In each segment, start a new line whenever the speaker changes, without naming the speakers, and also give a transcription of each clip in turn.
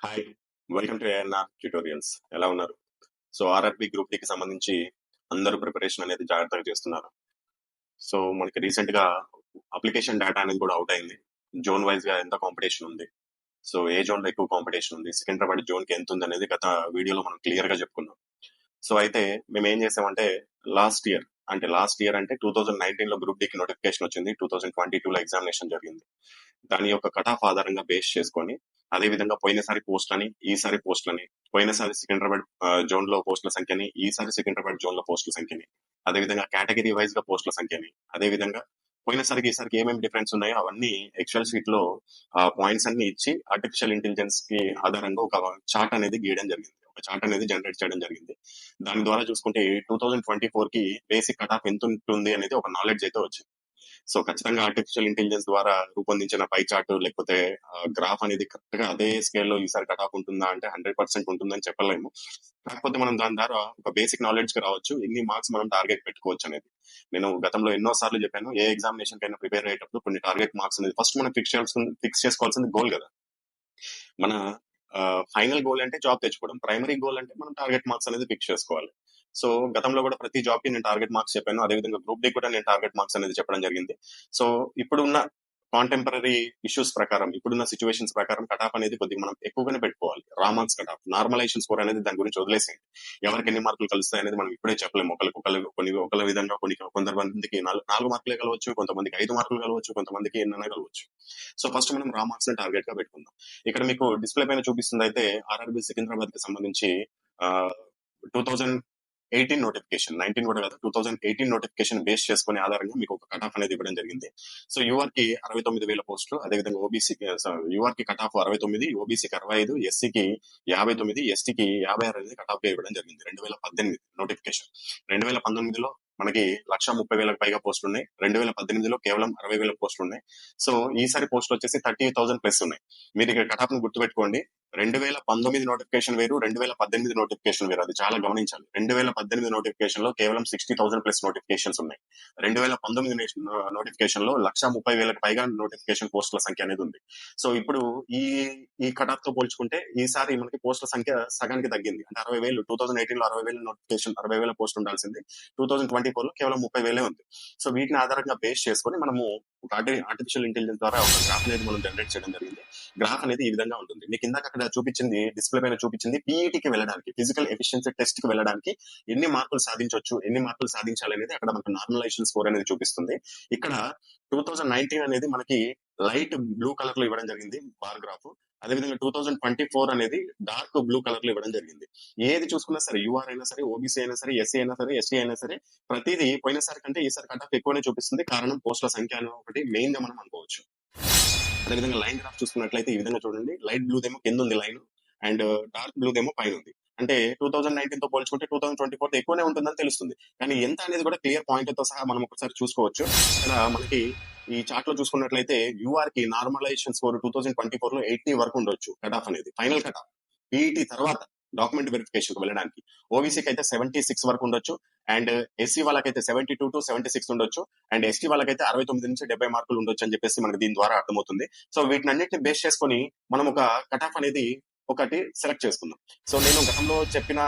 Hi! Welcome to ANR tutorials. ఎలా ఉన్నారు? So, RRB group డీకి సంబంధించి అందరూ ప్రిపరేషన్ అనేది జాగ్రత్తగా చేస్తున్నారు. సో, మనకి రీసెంట్‌గా అప్లికేషన్ డేటా అనేది కూడా ఔట్ అయింది. జోన్ వైస్‌గా ఎంత కాంపిటీషన్ ఉంది. సో, ఏ జోన్‌లో ఎక్కువ కాంపిటీషన్ ఉంది. సికింద్రాబాద్ జోన్‌కి ఎంతుందనేది గత వీడియోలో మనం క్లియర్‌గా చెప్పుకున్నాం. సో, అయితే మేమేం చేసామంటే లాస్ట్ ఇయర్ అంటే 2019లో గ్రూప్ డీకి నోటిఫికేషన్ వచ్చింది. 2022లో ఎగ్జామినేషన్ జరిగింది. దాని యొక్క కట్ ఆఫ్ ఆధారంగా బేస్ చేసుకొని అదే విధంగా పోయినసారి పోస్టులని, ఈసారి పోస్టులని, పోయినసారి సికింద్రాబాద్ జోన్‌లో పోస్టుల సంఖ్యని, ఈసారి సికింద్రాబాద్ జోన్‌లో పోస్టుల సంఖ్యని, అదే విధంగా కేటగిరీ వైస్‌గా పోస్టుల సంఖ్యని, అదే విధంగా పోయినసారికి ఈసారికి ఏమేమి డిఫరెన్స్ ఉన్నాయో అవన్నీ ఎక్సెల్ షీట్‌లో పాయింట్స్ అన్ని ఇచ్చి ఆర్టిఫిషియల్ ఇంటెలిజెన్స్‌కి ఆధారంగా ఒక చార్ట్ అనేది గీయడం జరిగింది. ఒక చార్ట్ అనేది జనరేట్ చేయడం జరిగింది. దాని ద్వారా చూసుకుంటే 2024కి బేసిక్ కట్ ఆఫ్ ఎంత ఉంటుంది అనేది ఒక నాలెడ్జ్ అయితే వచ్చింది. సో ఖచ్చితంగా ఆర్టిఫిషియల్ ఇంటెలిజెన్స్ ద్వారా రూపొందించిన పై చార్ట్ లేకపోతే గ్రాఫ్ అనేది కరెక్ట్ గా అదే స్కేల్లో ఈసారి కట్ ఆఫ్ ఉంటుందా అంటే 100% ఉంటుందని చెప్పలేము. కాకపోతే మనం దాని ద్వారా ఒక బేసిక్ నాలెడ్జ్ కి రావచ్చు, ఎన్ని మార్క్స్ మనం టార్గెట్ పెట్టుకోవచ్చు అనేది. నేను గతంలో ఎన్నో సార్లు చెప్పాను, ఏ ఎగ్జామినేషన్ కైనా ప్రిపేర్ అయ్యేటప్పుడు కొన్ని టార్గెట్ మార్క్స్ అనేది ఫస్ట్ మనం ఫిక్స్ చేసుకోవాల్సింది గోల్ కదా. మన ఫైనల్ గోల్ అంటే జాబ్ తెచ్చుకోవడం, ప్రైమరీ గోల్ అంటే మనం టార్గెట్ మార్క్స్ అనేది ఫిక్స్ చేసుకోవాలి. సో గతంలో కూడా ప్రతి జాబ్ కి నేను టార్గెట్ మార్క్స్ చెప్పాను, అదేవిధంగా గ్రూప్ డి కూడా నేను టార్గెట్ మార్క్స్ అనేది చెప్పడం జరిగింది. సో ఇప్పుడున్న కాంటెంపరీ ఇష్యూస్ ప్రకారం, ఇప్పుడున్న సిచ్యువేషన్స్ ప్రకారం కట్ ఆఫ్ అనేది కొద్దిగా మనం ఎక్కువగానే పెట్టుకోవాలి. Raw marks cut off, normalisation score అనేది దాని గురించి వదిలేసేయండి. ఎవరికి ఎన్ని మార్కులు కలుస్తాయి అనేది మనం ఇప్పుడే చెప్పలేము. ఒకరి విధంగా కొంతమందికి 4 మార్కులే కలవచ్చు, కొంతమందికి 5 మార్కులు కలవచ్చు, కొంతమందికి ఎన్నైనా కలవచ్చు. సో ఫస్ట్ మనం రా మార్క్స్ టార్గెట్ గా పెట్టుకుందాం. ఇక్కడ మీకు డిస్ప్లే పైన చూపిస్తుంది అయితే ఆర్ఆర్బీ సికింద్రాబాద్ కి సంబంధించి 2018 నోటిఫికేషన్, 19 కూడా కాదు, 2018 నోటిఫికేషన్ బేస్ చేసుకునే ఆధారంగా మీకు ఒక కట్ ఆఫ్ అనేది ఇవ్వడం జరిగింది. సో యూఆర్ కి 69,000 పోస్టులు, అదేవిధంగా ఓబీసీకి యూఆర్ కి కట్ ఆఫ్ 65, ఓబీసీకి 65, ఎస్సీకి 59, ఎస్టీకి 56 అనేది కట్ ఆఫ్ గా ఇవ్వడం జరిగింది. 2018 నోటిఫికేషన్. 2019లో మనకి 130,000 పైగా పోస్టులు ఉన్నాయి. 2018లో కేవలం 60,000 పోస్టులు ఉన్నాయి. సో ఈసారి పోస్టులు వచ్చేసి 30,000 ప్లస్ ఉన్నాయి. మీరు ఇక్కడ కట్ ఆఫ్ ను గుర్తుపెట్టుకోండి. 2019 నోటిఫికేషన్ వేరు, 2018 నోటిఫికేషన్ వేరు. అది చాలా గమనించాలి. 2018 నోటిఫికేషన్ లో కేవలం 60,000 ప్లస్ నోటిఫికేషన్స్ ఉన్నాయి. 2019 నోటిఫికేషన్ లో 130,000 పైగా నోటిఫికేషన్ పోస్టుల సంఖ్య అనేది ఉంది. సో ఇప్పుడు ఈ ఈ కట్ ఆఫ్ తో పోల్చుకుంటే ఈసారి మనకి పోస్టుల సంఖ్య సగానికి తగ్గింది. అంటే 60,000, 2018 లో 60,000 నోటిఫికేషన్, 60,000 పోస్ట్ ఉండాల్సింది 2024 లో కేవలం 30,000 ఉంది. సో వీటిని ఆధారంగా బేస్ చేసుకొని మనము ఒక ఆర్టిఫిషియల్ ఇంటెలిజెన్స్ ద్వారా ఒక గ్రాఫ్ అనేది మనం జనరేట్ చేయడం జరిగింది. గ్రాఫ్ అనేది ఈ విధంగా ఉంటుంది. మీకు ఇందాక అక్కడ చూపించింది, డిస్ప్లే పైన చూపించింది పీఈటీకి వెళ్ళడానికి, ఫిజికల్ ఎఫిషియన్సీ టెస్ట్ కి వెళ్ళడానికి ఎన్ని మార్కులు సాధించవచ్చు, ఎన్ని మార్కులు సాధించాలి అనేది అక్కడ మనకు నార్మలైజేషన్ స్కోర్ అనేది చూపిస్తుంది. ఇక్కడ 2019 అనేది మనకి లైట్ బ్లూ కలర్ లో ఇవ్వడం జరిగింది బార్ గ్రాఫ్. అదేవిధంగా 2024 అనేది డార్క్ బ్లూ కలర్ లో ఇవ్వడం జరిగింది. ఏది చూసుకున్నా సరే, యూఆర్ అయినా సరే, ఓబీసీ అయినా సరే, ఎస్సీ అయినా సరే, ఎస్టీ అయినా సరే, ప్రతిదీ పోయినసారి కంటే ఈసారి కట్ ఆఫ్ ఎక్కువనే చూపిస్తుంది. కారణం పోస్టుల సంఖ్య అని ఒకటి మెయిన్ గా మనం అనుకోవచ్చు. అదేవిధంగా లైన్ గ్రాఫ్ చూసుకున్నట్లయితే ఈ విధంగా చూడండి. లైట్ బ్లూ దేమో కింద ఉంది లైన్, అండ్ డార్క్ బ్లూ దేమో పైన ఉంది. అంటే 2019 తో పోల్చుకుంటే 2024 ఎక్కువనే ఉంటుందని తెలుస్తుంది. కానీ ఎంత అనేది కూడా క్లియర్ పాయింట్ తో సహా మనం ఒకసారి చూసుకోవచ్చు. ఇక్కడ మనకి ఈ చార్ట్ లో చూసుకున్నట్లయితే యూఆర్ కి నార్మలైజేషన్ స్కోర్ 2024 లో 80 వరకు ఉండొచ్చు కట్ ఆఫ్ అనేది, ఫైనల్ కట్ ఆఫ్. పీఈటీ తర్వాత డాక్యుమెంట్ వెరిఫికేషన్ వెళ్ళడానికి ఓబీసీకి అయితే 76 వరకు ఉండొచ్చు, అండ్ ఎస్సీ వాళ్ళకైతే 72 to 76 ఉండొచ్చు, అండ్ ఎస్టీ వాళ్ళకైతే 69 నుంచి 70 మార్కులు ఉండొచ్చు అని చెప్పేసి మనకి దీని ద్వారా అర్థమవుతుంది. సో వీటిని అన్నింటిని బేస్ చేసుకొని మనం ఒక కట్ ఆఫ్ అనేది ఒకటి సెలెక్ట్ చేసుకుందాం. సో నేను గతంలో చెప్పిన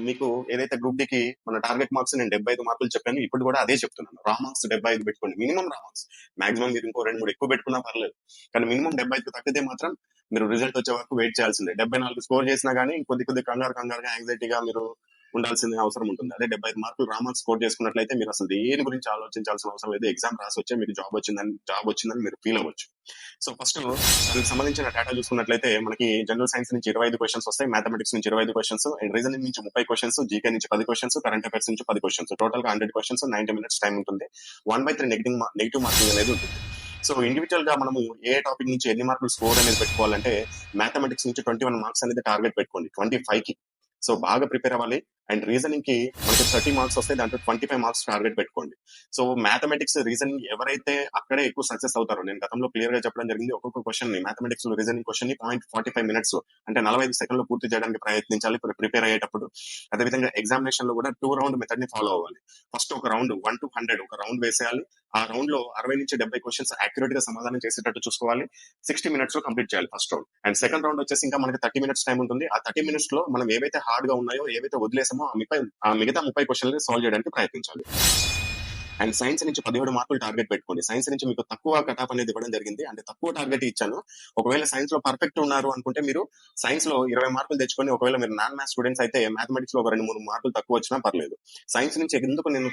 మీకు ఏదైతే గ్రూప్ డికి మన టార్గెట్ మార్క్స్ నేను 75 మార్కులు చెప్పాను, ఇప్పుడు కూడా అదే చెప్తున్నాను. రా మార్క్స్ 75 పెట్టుకోండి, మినిమం రా మార్క్స్. మాక్సిమం మీరు ఇంకో 2-3 ఎక్కువ పెట్టుకున్నా పర్లేదు, కానీ మినిమం 75 తగ్గితే మాత్రం మీరు రిజల్ట్ వచ్చే వరకు వెయిట్ చేయాల్సిందే. 74 స్కోర్ చేసినా గానీ కొద్ది కంగారుగా యాంగ్జైటీగా మీరు ఉండాల్సిన అవసరం ఉంటుంది. అదే 75 మార్కులు రా మార్క్స్ స్కోర్ చేసుకున్నట్లయితే మీరు అసలు దేని గురించి ఆలోచించాల్సిన అవసరం లేదు. ఎగ్జామ్ రాసి వచ్చే మీకు జాబ్ వచ్చిందని మీరు ఫీల్ అవ్వచ్చు. సో ఫస్ట్ దానికి సంబంధించిన డేటా చూసుకున్నట్లయితే మనకి జనరల్ సైన్స్ నుంచి 25 క్వశ్చన్స్ వస్తాయి, మ్యాథమెటిక్స్ నుంచి 25 క్వశ్చన్స్, అండ్ రీజనింగ్ నుంచి 30 క్వశ్చన్స్, జీకే నుంచి 10 క్వశ్చన్స్, కరెంట్ అఫైర్స్ నుంచి 10 క్వశ్చన్స్. టోటల్ గా 100 క్వశ్చన్స్, 90 minutes టైం ఉంటుంది. 1/3 నెగిటివ్ మార్కింగ్ అనేది ఉంటుంది. సో ఇండివిజువల్ గా మనము ఏ టాపిక్ నుంచి ఎన్ని మార్కులు స్కోర్ అనేది పెట్టుకోవాలంటే మ్యాథమెటిక్స్ నుంచి 21 మార్క్స్ అనేది టార్గెట్ పెట్టుకోండి 25 కి. సో బాగా ప్రిపేర్ అవ్వాలి. అండ్ రీజనింగ్ కి మనకి 30 మార్క్స్ వస్తాయి, దాంట్లో 25 మార్క్స్ టార్గెట్ పెట్టుకోండి. సో మ్యాథమెటిక్స్ రీజనింగ్ ఎవరైతే అక్కడే ఎక్కువ సక్సెస్ అవుతారో, నేను గతంలో క్లియర్ గా చెప్పడం జరిగింది, ఒక్కొక్క క్వశ్చన్ ని మ్యాథమెటిక్స్ లో రీజనింగ్ క్వశ్చన్ ని 0.45 మినిట్స్ అంటే 45 సెకండ్లు పూర్తి చేయడానికి ప్రయత్నించాలి ప్రిపేర్ అయ్యేటప్పుడు. అదేవిధంగా ఎగ్జామినేషన్ లో కూడా 2 రౌండ్ మెథడ్ ని ఫాలో అవ్వాలి. ఫస్ట్ ఒక రౌండ్ 1 to 100 ఒక రౌండ్ వేసేయాలి. ఆ రౌండ్ లో 60 నుంచి 70 క్వశ్చన్స్ యాక్యురేట్ గా సమాధానం చేసేటట్టు చూసుకోవాలి. 60 మినిట్స్ లో కంప్లీట్ చేయాలి first round. And second round వచ్చేసి ఇంకా మనకి 30 మినిట్స్ టైం ఉంటుంది. ఆ 30 మినిట్స్ లో మనం ఏవైతే హార్డ్ గా ఉన్నాయో, ఏవైతే వదిలేసామో ఆ మిగతా 30 క్వశ్చన్ సాల్వ్ చేయడానికి ప్రయత్నించాలి. అండ్ సైన్స్ నుంచి 17 మార్కులు టార్గెట్ పెట్టుకోండి. సైన్స్ నుంచి మీకు తక్కువ కట్ ఆఫ్ అనేది ఇవ్వడం జరిగింది, అంటే తక్కువ టార్గెట్ ఇచ్చాను. ఒకవేళ సైన్స్ లో పర్ఫెక్ట్ ఉన్నారు అనుకుంటే మీరు సైన్స్ లో 20 మార్కులు తెచ్చుకొని, ఒకవేళ మీరు నాన్ మ్యాథ్స్ స్టూడెంట్స్ అయితే మ్యాథమెటిక్స్ లో ఒక 2-3 మార్కులు తక్కువ వచ్చినా పర్లేదు. సైన్స్ నుంచి ఎందుకు నేను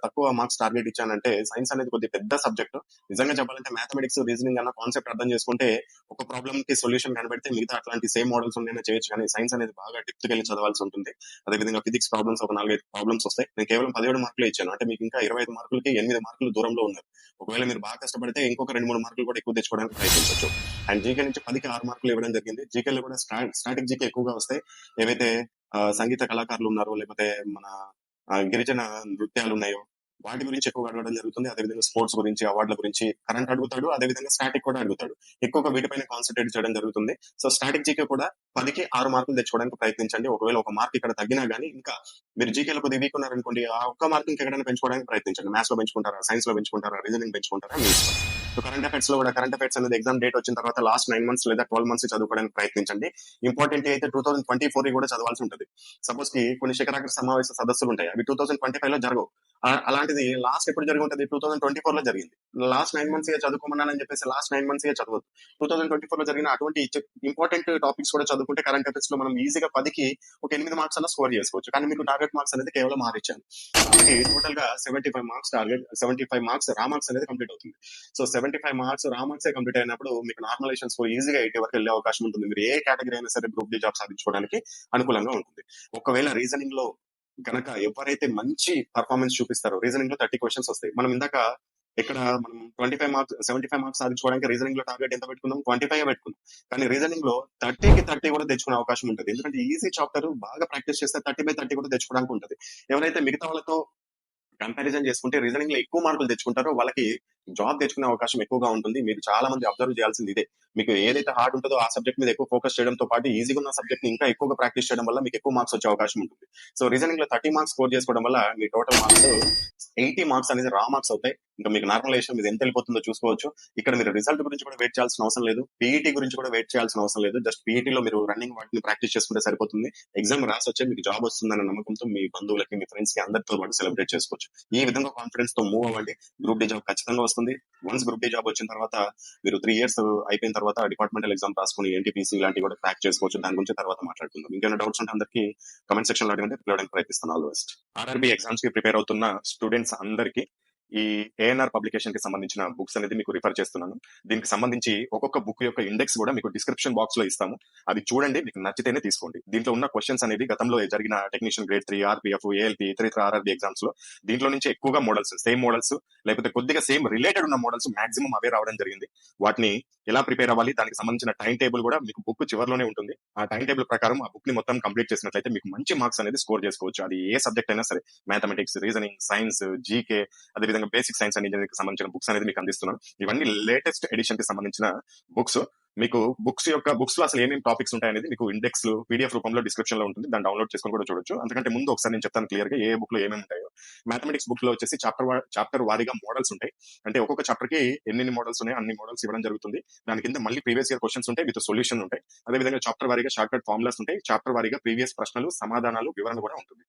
తక్కువ మార్క్స్ టార్గెట్ ఇచ్చానంటే, సైన్స్ అనేది కొద్దిగా పెద్ద సబ్జెక్ట్. నిజంగా చెప్పాలంటే మ్యాథమెటిక్స్ రీజనింగ్ అన్న కాన్సెప్ట్ అర్థం చేసుకుంటే ఒక ప్రాబ్లమ్ కి సొల్యూషన్ కనబడితే మిగతా అట్లాంటి సేమ్ మోడల్స్ ఉన్నాయో చేయొచ్చు, కానీ సైన్స్ అనేది బాగా డెప్త్ కి వెళ్ళి చదవాల్సి ఉంటుంది. అదేవిధంగా ఫిజిక్స్ ప్రాబ్లమ్స్ ఒక 4-5 ప్రాబ్లమ్స్ వస్తాయి. నేను కేవలం 17 మార్కులు ఇచ్చాను, అంటే మీకు ఇంకా 25 మార్కులకి 8 మార్కులు దూరంలో ఉన్నారు. ఒకవేళ మీరు బాగా కష్టపడితే ఇంకొక 2-3 మార్కులు కూడా ఎక్కువ తెచ్చుకోవడానికి ప్రయత్నించవచ్చు. అండ్ జీకే నుంచి 10కి 6 మార్కులు ఇవ్వడం జరిగింది. జీకేలో కూడా స్టాటిక్ జీకే ఎక్కువగా వస్తాయి. ఏవైతే సంగీత కళాకారులు ఉన్నారో, లేకపోతే మన గిరిజన నృత్యాలు ఉన్నాయో వాటి గురించి ఎక్కువగా అడగడం జరుగుతుంది. అదేవిధంగా స్పోర్ట్స్ గురించి, అవార్డుల గురించి కరెంట్ అడుగుతాడు, అదేవిధంగా స్టాటిక్ కూడా అడుగుతాడు. ఎక్కువగా వీటిపైన కాన్సన్ట్రేట్ చేయడం జరుగుతుంది. సో స్టాటిక్ జీకే కూడా 10కి 6 మార్కులు తెచ్చుకోవడానికి ప్రయత్నించండి. ఒకవేళ ఒక మార్క్ ఇక్కడ తగ్గినా గానీ, ఇంకా మీరు జీకేలో కొద్దిగా వీక్ ఉన్నారనుకోండి, ఆ ఒక్క మార్క్ ఇంకెక్కడైనా పెంచుకోవడానికి ప్రయత్నించండి. మ్యాథ్స్ లో పెంచుకుంటారా, సైన్స్ లో పెంచుకుంటారా, రీజనింగ్ పెంచుకుంటారా, మీ ఇష్టం. సో కరెంట్ అఫైర్స్ లో కూడా, కరెంట్ అఫైర్స్ అనేది ఎగ్జామ్ డేట్ వచ్చిన తర్వాత లాస్ట్ 9 months లేదా 12 months చదువుకోవడానికి ప్రయత్నించండి. ఇంపార్టెంట్ అయితే 2024 కూడా చదవాల్సి ఉంటుంది. సపోజ్ కి కొన్ని శిఖరాగ్ర సమావేశ సదస్సులు ఉంటాయి, అవి 2025 లో జరగవు. అలాంటిది లాస్ట్ ఎప్పుడు జరిగి ఉంటుంది, 2024 లో జరిగింది. లాస్ట్ 9 months చదువుకోమన్నానని చెప్పేసి లాస్ట్ 9 months చదవద్దు. 2024 లో జరిగిన అటువంటి ఇంపార్టెంట్ టాపిక్స్ కూడా చదువుకుంటే కరెంట్ అఫైర్స్ లో మనం ఈజీగా 10కి ఒక 8 మార్క్స్ అన్న స్కోర్ చేసుకోవచ్చు. కానీ మీకు టార్గెట్ మార్క్స్ అనేది కేవలం 6 ఇచ్చాను. కాబట్టి టోటల్ గా 75 మార్క్స్ టార్గెట్, 75 మార్క్స్ రా మార్క్స్ అనేది కంప్లీట్ అవుతుంది. సో 75 మార్క్స్ రా మార్క్స్ కంప్లీట్ అయినప్పుడు మీకు నార్మలైజేషన్ స్కోర్ ఈజీగా 80 వరకు వెళ్ళే అవకాశం ఉంటుంది. మీరు ఏ కేటగిరీ అయినా సరే గ్రూప్ డి జాబ్ సాధించుకోవడానికి అనుకూలంగా ఉంటుంది. ఒకవేళ రీజనింగ్ లో కనుక ఎవరైతే మంచి పర్ఫార్మెన్స్ చూపిస్తారో, రీజనింగ్ లో 30 క్వశ్చన్స్ వస్తాయి. మనం ఇందాక ఇక్కడ మనం 25 మార్క్స్ 75 మార్క్స్ సాధించుకోవడానికి రీజనింగ్ లో టార్గెట్ ఎంత పెట్టుకున్నాం, 25 పెట్టుకున్నాం. కానీ రీజనింగ్ లో 30కి 30 కూడా తెచ్చుకునే అవకాశం ఉంటుంది. ఎందుకంటే ఈజీ చాప్టర్ బాగా ప్రాక్టీస్ చేస్తే 30/30 కూడా తెచ్చుకోవడానికి ఉంటుంది. ఎవరైతే మిగతా వాళ్ళతో కంపారిజన్ చేసుకుంటే రీజనింగ్ లో ఎక్కువ మార్కులు తెచ్చుకుంటారో వాళ్ళకి జాబ్ తెచ్చుకునే అవకాశం ఎక్కువగా ఉంటుంది. మీరు చాలా మంది అబ్జర్వ్ చేయాల్సింది ఇదే. మీకు ఏదైతే హార్డ్ ఉంటుందో ఆ సబ్జెక్ట్ మీద ఎక్కువ ఫోకస్ చేయడంతో పాటు ఈజీగా ఉన్న సబ్జెక్ట్ ని ఇంకా ఎక్కువగా ప్రాక్టీస్ చేయడం వల్ల మీకు ఎక్కువ మార్క్స్ వచ్చే అవకాశం ఉంటుంది. సో రీజనింగ్ లో 30 మార్క్స్ స్కోర్ చేసుకోవడం వల్ల మీ టోటల్ మార్క్స్ 80 మార్క్స్ అనేది రా మార్క్స్ అవుతాయి. ఇంకా మీకు నార్మలైజేషన్ మీద ఎంత వెళ్ళిపోతుందో చూసుకోవచ్చు. ఇక్కడ మీరు రిజల్ట్ గురించి కూడా వెయిట్ చేయాల్సిన అవసరం లేదు, పీఈటీ గురించి కూడా వెయిట్ చేయాల్సిన అవసరం లేదు. జస్ట్ పీఈటీలో మీరు రన్నింగ్ వాటిని ప్రాక్టీస్ చేసుకుంటే సరిపోతుంది. ఎగ్జామ్ రాసి వచ్చే మీకు జాబ్ వస్తుందన్న నమ్మకంతో మీ బంధువులకి, మీ ఫ్రెండ్స్ కి అందరితో పాటు సెలబ్రేట్ చేసుకోవచ్చు. ఈ విధంగా కాన్ఫిడెన్స్ తో మూవ్ అవ్వండి. గ్రూప్ డి జాబ్ ఖచ్చితంగా వస్తుంది. వన్స్ గ్రూప్ డి జాబ్ వచ్చిన తర్వాత మీరు 3 years అయిపోయిన తర్వాత డిపార్ట్మెంటల్ ఎగ్జామ్ రాసుకుని ఎన్టీపీసీ ఇలాంటివి కూడా క్రాక్ చేసుకోవచ్చు. దాని గురించి తర్వాత మాట్లాడుకుందాం. ఇంకేమైనా డౌట్స్ ఉంటే అందరికీ కమెంట్ సెక్షన్ లో అడగండి, రిప్లై అవడానికి ప్రయత్నిస్తాను. All the best. RRB exams కి ప్రిపేర్ అవుతున్న స్టూడెంట్స్ అందరికీ ఈ ఏఎన్ఆర్ పబ్లికేషన్ కి సంబంధించిన బుక్స్ అనేది మీకు రిఫర్ చేస్తున్నాను. దీనికి సంబంధించి ఒక్కొక్క బుక్ యొక్క ఇండెక్స్ కూడా మీకు డిస్క్రిప్షన్ బాక్స్ లో ఇస్తాము. అది చూడండి, మీకు నచ్చితేనే తీసుకోండి. దీంట్లో ఉన్న క్వశ్చన్స్ అనేది గతంలో జరిగిన టెక్నీషియన్ గ్రేడ్ 3, ఆర్పీఎఫ్, ఏఎల్పీ, ఇతర ఆర్ఆర్బీ ఎగ్జామ్స్ లో దీంట్లో నుంచి ఎక్కువగా మోడల్స్, సేమ్ మోడల్స్ లేకపోతే కొద్దిగా సేమ్ రిలేటెడ్ ఉన్న మోడల్స్ మాక్సిమం అవే రావడం జరిగింది. వాటిని ఎలా ప్రిపేర్ అవ్వాలి, దానికి సంబంధించిన టైం టేబుల్ కూడా మీకు బుక్ చివరిలోనే ఉంటుంది. ఆ టైం టేబుల్ ప్రకారం ఆ బుక్ ని మొత్తం కంప్లీట్ చేసినట్లయితే మీకు మంచి మార్క్స్ అనేది స్కోర్ చేసుకోవచ్చు. అది ఏ సబ్జెక్ట్ అయినా సరే, మ్యాథమెటిక్స్, రీజనింగ్, సైన్స్, జీకే, అదేవిధంగా బేసిక్ సైన్స్ అండ్ ఇంజనీరింగ్ సంబంధించిన బుక్స్ అనేది మీకు అందిస్తున్నాను. ఇవన్నీ లేటెస్ట్ ఎడిషన్ కి సంబంధించిన బుక్స్. మీకు బుక్స్ లో అసలు ఏమేమి టాపిక్స్ ఉంటాయి అనేది మీకు ఇండెక్స్ పీడిఎఫ్ రూపంలో డిస్క్రిప్షన్ లో ఉంటుంది. దాన్ని డౌన్లోడ్ చేసుకొని కూడా చూడొచ్చు. అంతకంటే ముందు ఒకసారి నేను చెప్తాను క్లియర్ గా ఏ బుక్ లో ఏమేమి ఉంటాయో. మ్యాథమెటిక్స్ బుక్ లో వచ్చేసి చాప్టర్ వారీగా మోడల్స్ ఉంటాయి. అంటే ఒక్కొక్క చాప్టర్ కి ఎన్ని మోడల్స్ ఉన్నాయో అన్ని మోడల్స్ ఇవ్వడం జరుగుతుంది. దాని కింద మళ్ళీ ప్రీవియస్ ఇయర్ క్వశ్చన్స్ ఉంటాయి, విత్ సొల్యూషన్ ఉంటాయి. అదేవిధంగా చాప్టర్ వారీగా షార్ట్ కట్ ఫార్ములాస్ ఉంటాయి. చాప్టర్ వారీగా ప్రీవియస్ ప్రశ్నలు, సమాధానాలు, వివరణ కూడా ఉంటుంది.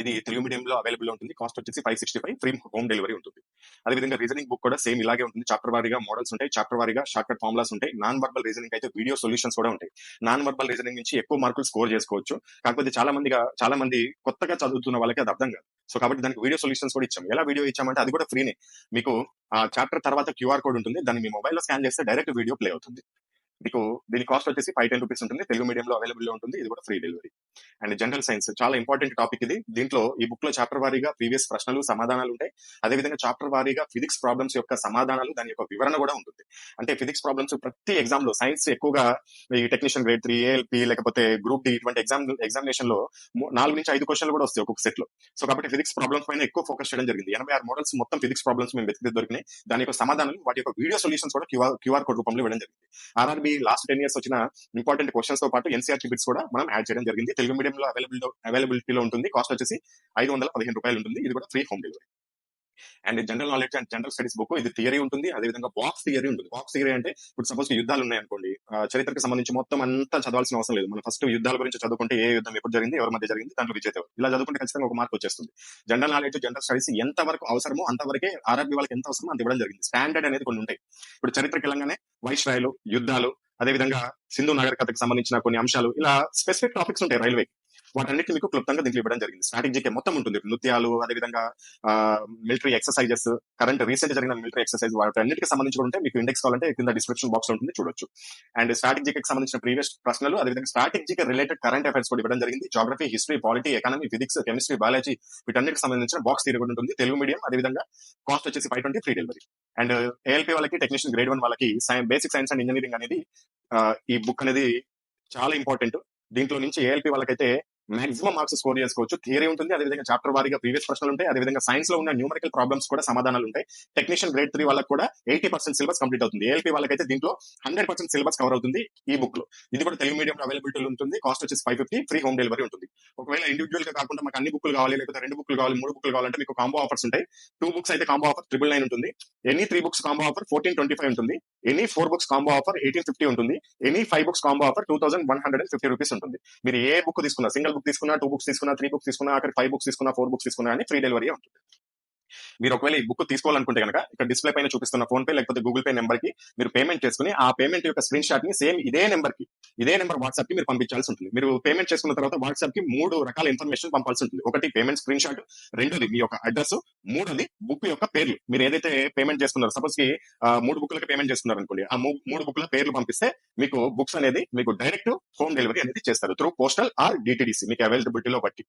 ఇది తెలుగు మీడియం లో అవైలబుల్ ఉంటుంది. కాస్ట్ వచ్చేసి 565, ఫ్రీ హోమ్ డెలివరీ ఉంటుంది. అదేవిధంగా రీజనింగ్ బుక్ కూడా సేమ్ ఇలాగే ఉంటుంది. చాప్టర్ వారీగా మోడల్స్ ఉంటాయి, చాప్టర్ వారీగా షార్ట్ కట్ ఫార్ములాస్ ఉంటాయి. నాన్ వర్బల్ రీజనింగ్ అయితే వీడియో సొల్యూషన్స్ కూడా ఉంటాయి. నాన్ వర్బల్ రీజనింగ్ నుంచి ఎక్కువ మార్కులు స్కోర్ చేసుకోవచ్చు. కాకపోతే చాలా మంది కొత్తగా చదువుతున్న వాళ్ళకి అది అర్థం కాదు. సో కాబట్టి దానికి వీడియో సొల్యూషన్స్ కూడా ఇచ్చాం. ఎలా వీడియో ఇచ్చామంటే అది కూడా ఫ్రీనే. మీకు ఆ చాప్టర్ తర్వాత క్యూఆర్ కోడ్ ఉంటుంది, దాన్ని మీ మొబైల్ లో స్కాన్ చేస్తే డైరెక్ట్ వీడియో ప్లే అవుతుంది. మీకు దీని కాస్ట్ వచ్చేసి 510 రూపీస్ ఉంటుంది. తెలుగు మీడియం లో అవైలబుల్ లో ఉంటుంది. ఇది కూడా free delivery. And general science చాలా ఇంపార్టెంట్ టాపిక్ ఇది. దీంట్లో ఈ బుక్ లో చాప్టర్ వారీగా ప్రీవియస్ ప్రశ్నలు సమాధానాలు ఉంటాయి. అదేవిధంగా చాప్టర్ వారీగా ఫిజిక్స్ ప్రాబ్లమ్స్ యొక్క సమాధానాలు, దాని యొక్క వివరణ కూడా ఉంటుంది. అంటే ఫిజిక్స్ ప్రాబ్లమ్స్ ప్రతి ఎగ్జామ్ లో, సైన్స్ ఎక్కువగా ఈ టెక్నీషియన్ గ్రేడ్ 3 ఏఎల్పి లేకపోతే గ్రూప్ డి ఇటువంటి ఎగ్జామినేషన్ లో 4 నుంచి 5 క్వశ్చన్లు కూడా వస్తాయి ఒక్కొక్క సెట్ లో. సో కాబట్టి ఫిజిక్స్ ప్రాబ్లమ్స్ పైన ఎక్కువ ఫోకస్ చేయడం జరిగింది. 86 మోడల్స్ మొత్తం ఫిజిక్స్ ప్రాబ్లమ్స్ మేము వెతికి దొరికినాయి. దాని యొక్క సమాధానాలు, వాటి యొక్క వీడియో సొల్యూషన్స్ కూడా క్యూఆర్ కోడ్ రూపంలో ఇవ్వడం జరిగింది. ఆర్ఆర్బి లాస్ట్ 10 years వచ్చిన ఇంపార్టెంట్ క్వశ్చన్స్ తో పాటు ఎన్సీఆర్టీ బిట్స్ కూడా మనం యాడ్ చేయడం జరిగింది. తెలుగు మీడియం లో అవైలబిలిటీలో ఉంటుంది. కాస్ట్ వచ్చేసి ₹515 ఉంటుంది. ఇది కూడా free home delivery. And general knowledge and general studies book, ఇది థియరీ ఉంటుంది. అదేవిధంగా బాక్స్ థియరీ ఉంటుంది. బాక్స్ థియరీ అంటే ఇప్పుడు సపోజ్ యుద్ధాలు ఉన్నాయనుకోండి, చరిత్రకు సంబంధించి మొత్తం అంతా చదవాల్సిన అవసరం లేదు. మనం ఫస్ట్ యుద్ధాల గురించి చదువుకుంటే ఏ యుద్ధం ఎప్పుడు జరిగింది, ఎవరి మధ్య జరిగింది, దాంట్లో విజేత ఎవరు, ఇలా చదువుకుంటే ఖచ్చితంగా ఒక మార్క్ వచ్చేస్తుంది. జనరల్ నాలెడ్జ్, జనరల్ స్టడీస్ ఎంత వరకు అవసరమో అంతవరకే ఆర్ఆర్బీ వాళ్ళకి ఎంత అవసరమో అంత ఇవ్వడం జరిగింది. స్టాండర్డ్ అనేది కొన్ని ఉంటాయి. ఇప్పుడు చరిత్రకి వెళ్ళంగానే వైస్రాయలు, యుద్ధాలు, అదేవిధంగా సింధు నాగరికతకు సంబంధించిన కొన్ని అంశాలు, ఇలా స్పెసిఫిక్ టాపిక్స్ ఉంటాయి రైల్వే. వాటన్నిటి మీకు క్లుప్తంగా దీంట్లో ఇవ్వడం జరిగింది. స్ట్రాటజీకి మొత్తం ఉంటుంది. నృత్యాలు, అదేవిధంగా మిలిటరీ ఎక్సర్సైజెస్, కరెంట్ రీసెంట్ జరిగిన మిలిటరీ ఎక్సర్సైజ్, వాటి అన్నిటికి సంబంధించి కూడా ఉంటే మీకు ఇండెక్స్ కావాలంటే కింద డిస్క్రిప్షన్ బాక్స్ ఉంటుంది, చూడొచ్చు. అండ్ స్ట్రాటజీకి సంబంధించిన ప్రీవియస్ ప్రశ్నలు, అదేవిధంగా స్ట్రాటజీకి రిలేటెడ్ కరెంట్ అఫైర్స్ కూడా ఇవ్వడం జరిగింది. Geography, history, polity, economy, physics, chemistry, biology, వీటన్నిటికి సంబంధించిన బాక్స్ థియరీ కూడా ఉంటుంది. తెలుగు మీడియం, అదేవిధంగా కాస్ట్ వచ్చేసి 520 ఫ్రీ డెలివరీ. అండ్ ఏఎల్పీ వాళ్ళకి, టెక్నీషియన్ గ్రేడ్ 1 వాళ్ళకి బేసిక్ సైన్స్ అండ్ ఇంజనీరింగ్ అనేది ఈ బుక్ అనేది చాలా ఇంపార్టెంట్. దీంట్లో నుంచి ఏఎల్పీ వాళ్ళకైతే మాక్సిమం మార్క్స్ స్కోర్ చేసుకోవచ్చు. థియరీ ఉంటుంది, అదేవిధంగా చాప్టర్ వారీగా ప్రీవియస్ ప్రశ్నలు ఉంటాయి, అదేవిధంగా సైన్స్ లో ఉన్న న్యూమరికల్ ప్రాబ్లమ్స్ కూడా సమాధానాలు ఉంటాయి. టెక్నీషియన్ గ్రేడ్ 3 వాళ్ళకి కూడా 80% సిలబస్ కంప్లీట్ అవుతుంది. ఏఎల్పీ వాళ్ళకైతే దీంట్లో 100% సిలబస్ కవర్ అవుతుంది ఈ బుక్ లో. ఇది కూడా తెలుగు మీడియం అవైలబిలిటీ ఉంటుంది. కాస్ట్ వచ్చేసి 550, ఫ్రీ హోమ్ డెలివరీ ఉంటుంది. ఒకవేళ ఇండివిజువల్ గా కాకుండా మాకు అన్ని బుక్లు కావాలి, లేకపోతే 2 బుక్లు కావాలి, 3 బుక్లు కావాలంటే మీకు కాంబో ఆఫర్స్ ఉంటాయి. 2 books అయితే కాంబో ఆఫర్ 999 ఉంటుంది. ఎనీ 3 books కాంబో ఆఫర్ 1425 ఉంటుంది. ఎనీ 4 books కాంబో ఆఫర్ 1850 ఉంటుంది. Any 5 books combo offer 2150 rupees ఉంటుంది. మీరు ఏ బుక్ తీసుకున్నా, సింగిల్ బుక్ తీసుకున్నా, 2 books తీసుకున్నా, 3 books తీసుకున్నా, అక్కడ 5 books తీసుకున్నా, 4 books తీసుకున్నా అని ఫ్రీ డెలివరీ ఉంటుంది. మీరు ఒకవేళ ఈ బుక్ తీసుకోవాలనుకుంటే కనుక ఇక్కడ డిస్ప్లే పైన చూపిస్తున్న ఫోన్ పే లేకపోతే గూగుల్ పే నెంబర్ కి మీరు పేమెంట్ చేసుకుని, ఆ పేమెంట్ యొక్క స్క్రీన్ షాట్ ని సేమ్ ఇదే నెంబర్ వాట్సాప్ కి మీరు పంపించాల్సి ఉంటుంది. మీరు పేమెంట్ చేసుకున్న తర్వాత వాట్సాప్ కి 3 రకాల ఇన్ఫర్మేషన్ పంపాల్సి ఉంటుంది. ఒకటి పేమెంట్ స్క్రీన్ షాట్, రెండోది మీ యొక్క అడ్రస్, మూడోది బుక్ యొక్క పేర్లు. మీరు ఏదైతే పేమెంట్ చేసుకున్నారో, సపోజ్ కి 3 బుక్లకి పేమెంట్ చేసుకున్నారు అనుకోండి, ఆ 3 బుక్ల పేర్లు పంపిస్తే మీకు బుక్స్ అనేది మీకు డైరెక్ట్ హోమ్ డెలివరీ అనేది చేస్తారు త్రూ పోస్టల్ ఆర్ డిటిడిసి, మీకు అవైలబిలిటీలో బట్టి.